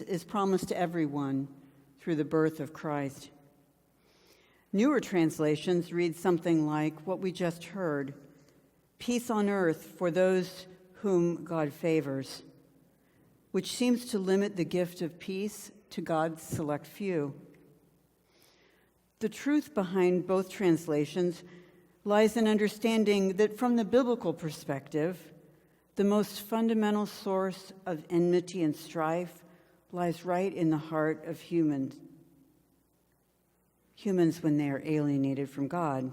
is promised to everyone through the birth of Christ. Newer translations read something like what we just heard: peace on earth for those whom God favors, which seems to limit the gift of peace to God's select few. The truth behind both translations lies in understanding that from the biblical perspective, the most fundamental source of enmity and strife lies right in the heart of humans when they are alienated from God.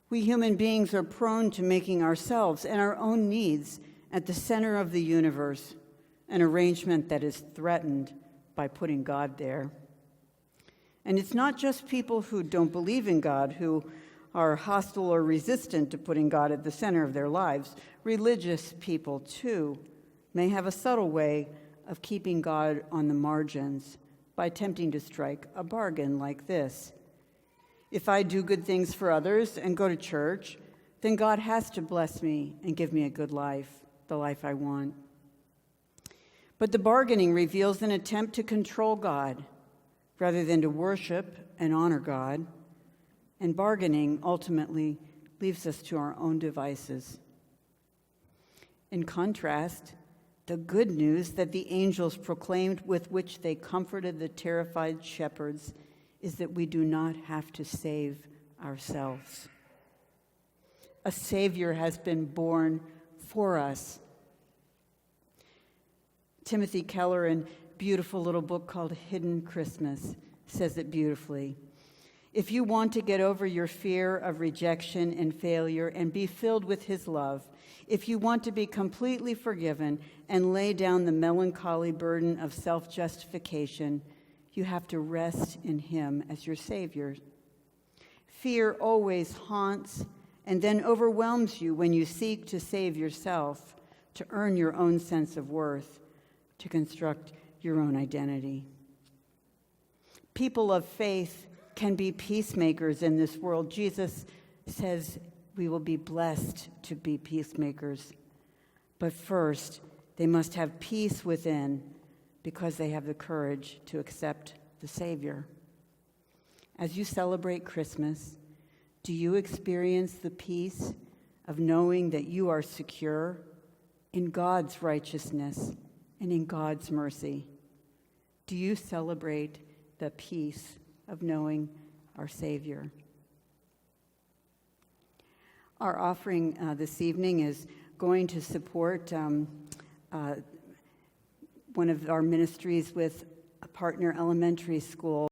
We human beings are prone to making ourselves and our own needs at the center of the universe, an arrangement that is threatened by putting God there. And it's not just people who don't believe in God who are hostile or resistant to putting God at the center of their lives. Religious people, too, may have a subtle way of keeping God on the margins by attempting to strike a bargain like this: if I do good things for others and go to church, then God has to bless me and give me a good life, the life I want. But the bargaining reveals an attempt to control God rather than to worship and honor God. And bargaining ultimately leaves us to our own devices. In contrast, the good news that the angels proclaimed, with which they comforted the terrified shepherds, is that we do not have to save ourselves. A Savior has been born for us. Timothy Keller, in a beautiful little book called Hidden Christmas, says it beautifully. If you want to get over your fear of rejection and failure and be filled with his love, if you want to be completely forgiven and lay down the melancholy burden of self-justification, you have to rest in him as your Savior. Fear always haunts and then overwhelms you when you seek to save yourself, to earn your own sense of worth, to construct your own identity. People of faith can be peacemakers in this world. Jesus says we will be blessed to be peacemakers. But first, they must have peace within because they have the courage to accept the Savior. As you celebrate Christmas, do you experience the peace of knowing that you are secure in God's righteousness and in God's mercy? Do you celebrate the peace of knowing our Savior? Our offering this evening is going to support one of our ministries with a partner elementary school.